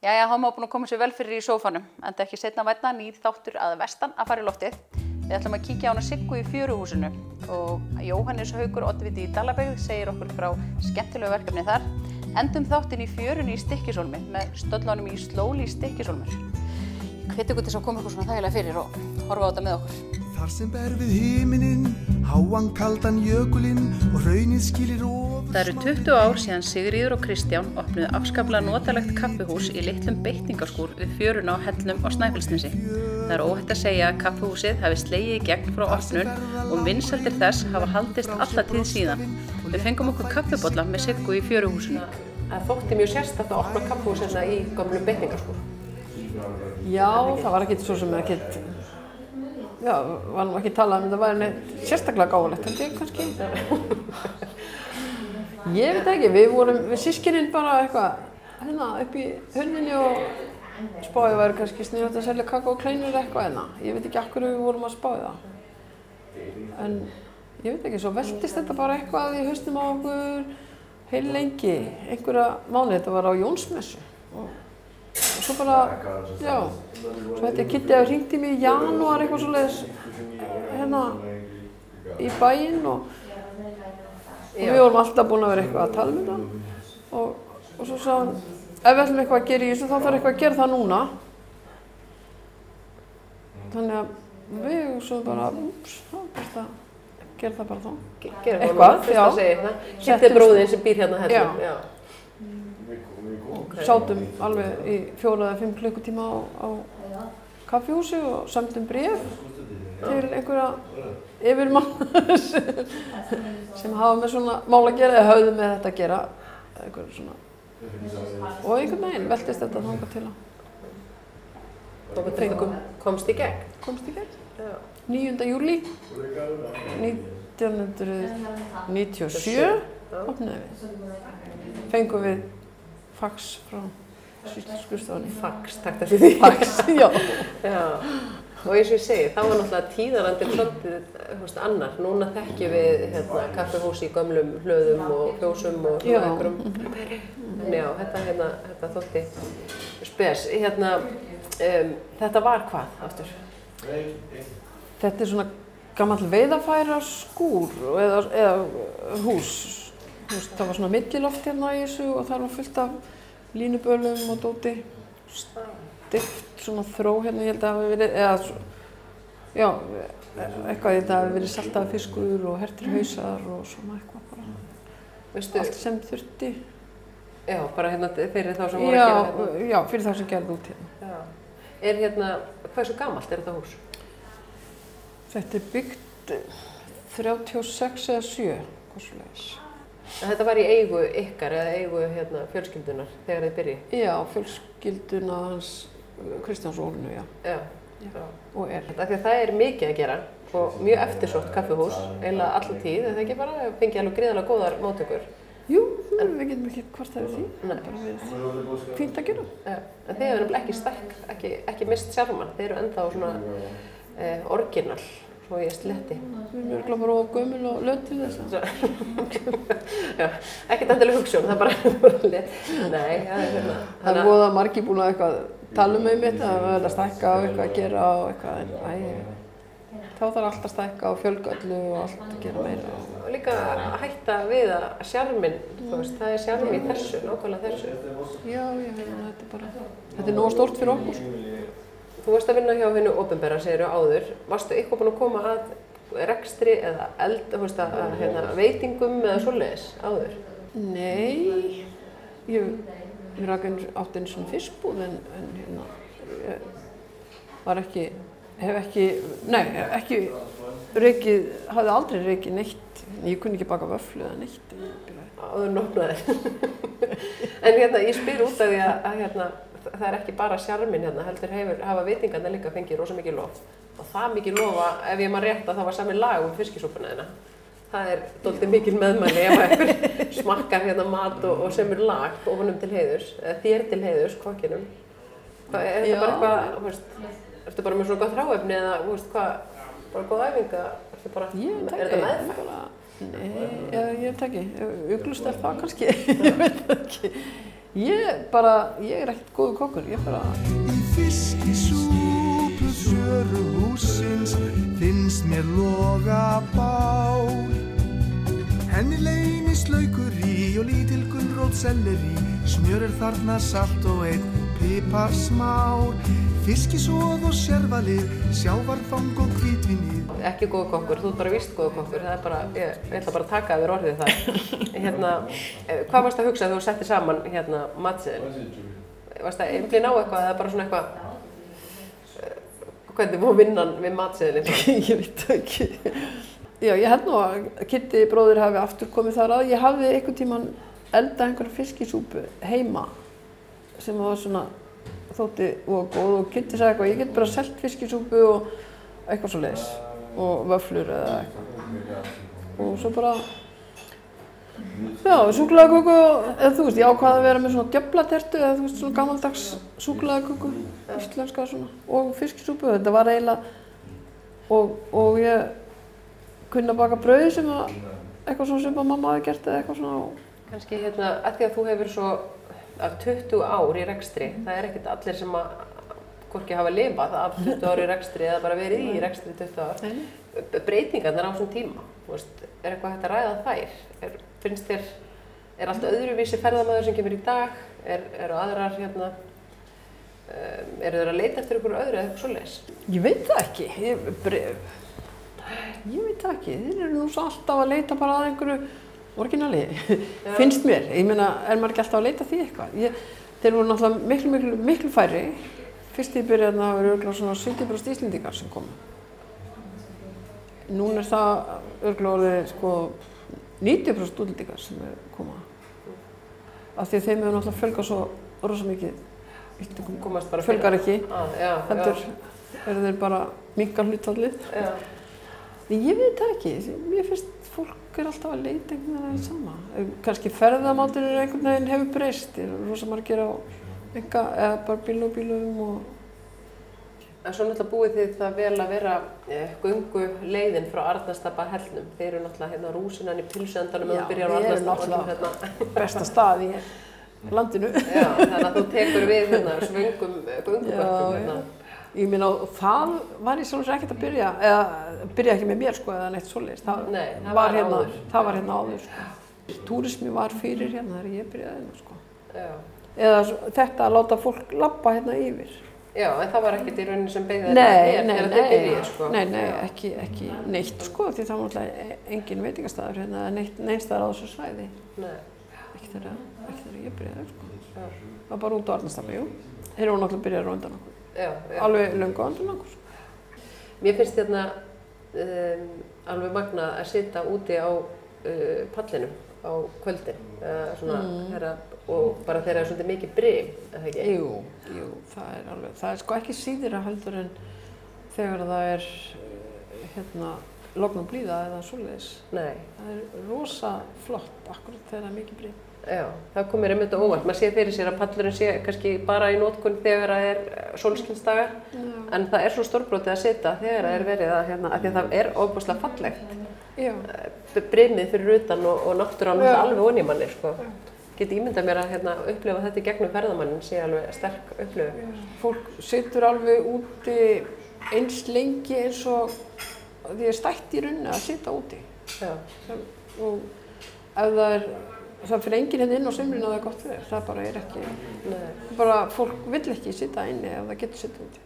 Jæja, þá má búin að koma sér vel fyrir í sófanum, enda ekki seinna vænna nýr þáttur að vestan að fara í loftið. Við ætlum að kíkja á hana Siggu í Fjöruhúsinu og Jóhannes Haukur oddviti í Dalabyggð segir okkur frá skemmtilegu verkefni þar. Endum þáttinn í fjörunni í Stykkishólmi með stöllunum í Slóli í Stykkishólmur. Ég hveti ykkur til að koma ykkur svona þægilega fyrir og horfa á þetta með okkur. Þar sem ber við himininn, háan kaldan jökulinn og hraunið skilir ofur. Það eru 20 ár síðan Sigríður og Kristján opnuðu afskaplega notalegt kaffihús í litlum beitingaskúr við fjöruna á Hellnum á Snæfellsnesi. Það er óhætt að segja að kaffihúsið hafi slegið í gegn frá opnun og vinsældir þess hafa haldist alla tíð síðan. Við fengum okkur kaffibolla með Siggu í Fjöruhúsinu. Það þótti mjög sérstakt að opna kaffihúsina í gömlum beitingaskúr. Já, það var ekkert svo sem ekkert, já, var nú ekki talað um þetta væri neitt sérstaklega gáfulegt, held ég kannski. Ég veit ekki, við systkinin bara eitthvað hérna upp í hurðinni og spáði væri kannski sniðugt að selja kakó og kleinur eitthvað hérna. Ég veit ekki af hverju við vorum að spáði það. En ég veit ekki, svo veltist þetta bara eitthvað í hausnum á okkur heil lengi, einhverja mánuði, þetta var á Jónsmessu. Og svo bara, já, svo þetta Kitty hafi hringt í mig í janúar eitthvað svoleiðis hérna í bæinn og við vorum alltaf búin að vera eitthvað að tala um þetta og svo sagði hann, ef við ætlum eitthvað að gera í þessu þá þarf eitthvað að gera það núna. Þannig að við svo bara, þá gera það bara þá. Eitthvað, já. Kitty er bróðin sem býr hérna Hellnum, já. Sátum alveg í 4 eða 5 klukkutíma á kaffihúsi og sendum bréf til einhverja yfirmann sem hafa með svona mál að gera eða höfðu með þetta að gera einhverju svona. Og einhvern veginn veltist þetta þangað til Og við fengum komst í gegn. Komst í gegn. 9. júlí 1997 opnaði við. Fengum við fax frá sýsluskrifstofunni. Fax, takk fyrir því. Fax, já. Já. Og eins og ég segi, það var náttúrulega tíðarandinn svolítið annar. Núna þekkjum við kaffihús í gömlum hlöðum og fjósum og svona einhverjum. En já, þetta þótti spes. Þetta var hvað aftur? Þetta er svona gamall veiðarfæraskúr eða hús. Það var svona milliloft hérna í þessu og það var fullt af línubölum og dóti. Stift svona þró hérna, ég held að það hafi verið, já, eitthvað þetta hafi verið saltaður fiskur og hertir hausar og svona eitthvað bara. Veistu, allt sem þurfti. Já, bara hérna fyrir þá sem voru að gera hérna. Já, fyrir þá sem gerði út hérna. Já. Hversu gamalt er þetta hús? Þetta er byggt 36 eða 7, hvað svo leiðis. Þetta var í eigu ykkar eða eigu fjölskyldunar þegar þið byrji? Já, fjölskylduna hans Kristjáns Ólinu, já. Já. Og er. Því að það er mikið að gera og mjög eftirsótt kaffihús, eiginlega alla tíð, en það ekki bara fengið alveg gríðarlega góðar móttökur. Jú, en við getum ekki hvort það er því. Nei. Bara við fínt að gera. Já, en þið hefur nefnilega ekki stækk, ekki mist sjálfmann. Þið eru ennþá svona orginal. Svo ég sletti. Við erum örugglega bara of gömul og löt til þess. Já, ekkert endilega hugsun, það er bara lét. Nei, það er voða margir búin að eitthvað tala um þetta, að verða að stækka og eitthvað að gera og eitthvað, þá þarf allt að stækka og fjölga öllu og allt að gera meira. Og líka hætta við að sjarminn, það er sjarmi í þessu, nákvæmlega þessu. Já, þetta er nógu stórt fyrir okkur. Þú varst að vinna hjá hinu opinbera, segirðu áður. Varstu eitthvað búin að koma að rekstri eða veitingum eða svoleiðis áður? Nei, ég átti einu svona fiskbúð en hafði aldrei reykið neitt. Ég kunni ekki baka vöfflu eða neitt. Áður nopnaðir. En ég spyr út af því að það er ekki bara sjarminn heldur hafa veitingarnir líka fengið rosa mikið lof. Og það mikið lofa, ef ég maður rétt að það var sami lag fiskisúpuna þína. Það er dálítið mikil meðmæli ef einhver smakkar mat og semur lag og honum til heiðurs, eða þér til heiðurs, kokkinum. Er þetta bara eitthvað, ertu bara með svona gott hráefni eða bara góð æfinga? Er þetta meðfætt? Nei, ég veit ekki. Uglust er það kannski, ég veit ekki. Ég ekkert góður kokkur, ég bara... Í fiskisúpu fjöruhússins finnst mér loga bál. Henni leynist laukur í og lítil gulrót selleri, smjör þarna salt og einn piparsmár. Fiskisoð og sérvalið, sjávarþang og hvítvinið. Ekki góður kokkur, þú ert bara víst góður kokkur. Það bara, ég ætla bara að taka yfir orðið þar. Hvað varst að hugsa þegar þú settir saman matseðilinn? Varst það einblín á eitthvað eða bara svona eitthvað, hvernig var vinnan við matseðilinn? Ég veit það ekki. Já, ég held nú að Kiddi bróðir hafi aftur komið þar að. Ég hafði einhvern tímann eldað einhverja fiskisúpu heima sem var svona þótti og góð og Kiddi sagði eitthvað, ég get bara selt fiskisúpu og eitthvað svoleiðis og vöfflur eða eitthvað. Og svo bara, já, súkkulaðiköku, eða þú veist, ég ákvað að vera með svona djöflatertu eða þú veist, svona gamaldags súkkulaðiköku, íslenska svona, og fiskisúpu. Þetta var eiginlega, og ég kunna baka brauð sem eitthvað svona sem mamma hafi gert eða eitthvað svona. Kannski að því að þú hefur svo af 20 ár í rekstri, það er ekkert allir sem að hvorki hafa lifað af 20 ár í rekstri eða bara verið í rekstri 20 ár. Breytingarnar á þessum tíma, er eitthvað hægt að ræða þær? Finnst þér, allt öðruvísi ferðamaður sem kemur í dag? Eru aðrar eru þeir að leita eftir ykkur öðru eða eitthvað svoleiðis? Ég veit það ekki. Ég veit það ekki. Þeir eru nú svo alltaf að leita bara að einhverju orginali, finnst mér. Ég meina, maður ekki alltaf að leita því eitthvað? Þeir voru náttúrulega miklu færri. Fyrst ég byrjaði að vera örugglega svona 70% Íslendingar sem komu. Núna það örugglega orðið sko 90% útlendingar sem koma. Af því að þeim hefur náttúrulega fjölgað svo rosa mikið. Íslendingum fjölgar ekki. Heldur eru þeir bara minnka hlutfallið. Ég veit það ekki. Mér finnst fólk alltaf að leita einhvern veginn sama. Kannski ferðamátur einhvern veginn hefur breyst. Það eru rosa margir á eða bara bílum og... En svo náttúrulega búið þið það vel að vera gönguleiðin frá Arnarstapa hellnum. Þeir eru náttúrulega rúsinan í pilsuendanum og byrjar á Arnarstapa. Já, við erum náttúrulega besta stað í landinu. Já, þannig að þú tekur við svöngum göngubörkum. Ég meina, það var ég sjálfsög ekkert að byrja, eða byrja ekki með mér sko, eða neitt svoleiðis. Það var hérna áður sko. Túrismi var fyrir hérna þegar ég byrjaði hérna sko. Já. Eða þetta að láta fólk labba hérna yfir. Já, en það var ekkert í rauninni sem beygði þetta sko. Nei, ekki neitt sko, því það var náttúrulega engin veitingastæður hérna, neins staðar á þessu svæði. Nei. Ekki þegar ég byrjaði sko. Það var bara út á Arnarstapa, jú. Þeir eru náttúrulega byrjaði á undan okkur. Alveg löngu á undan okkur. Mér finnst alveg magnað að sitja úti á pallinum á kvöldin. Og bara þegar það er svolítið mikið brim, eða ekki? Jú, það er sko ekki síðra heldur en þegar það er logn og blíða eða svoleiðis. Nei. Það er rosa flott akkurat þegar það er mikið brim. Já, það kom mér einmitt á óvart. Maður sé fyrir sér að pallurinn sé kannski bara í notkun þegar það er sólskinsdagar, en það er svo stórbrotið að sitja þegar það er verið að því að það er ofboðslega fallegt. Já. Brimið fyrir utan og náttúran alveg onni í manni, sko. Get ímyndað mér að upplifa þetta í gegnum ferðamannin sé alveg sterk upplifun. Fólk situr alveg úti eins lengi eins og því er stætt í rauninni að sitja úti. Já. Og ef það fyrir enginn hérna inn á sumrin að það er gott veður, það bara er ekki, bara fólk vill ekki sitja inni ef það getur sitja úti.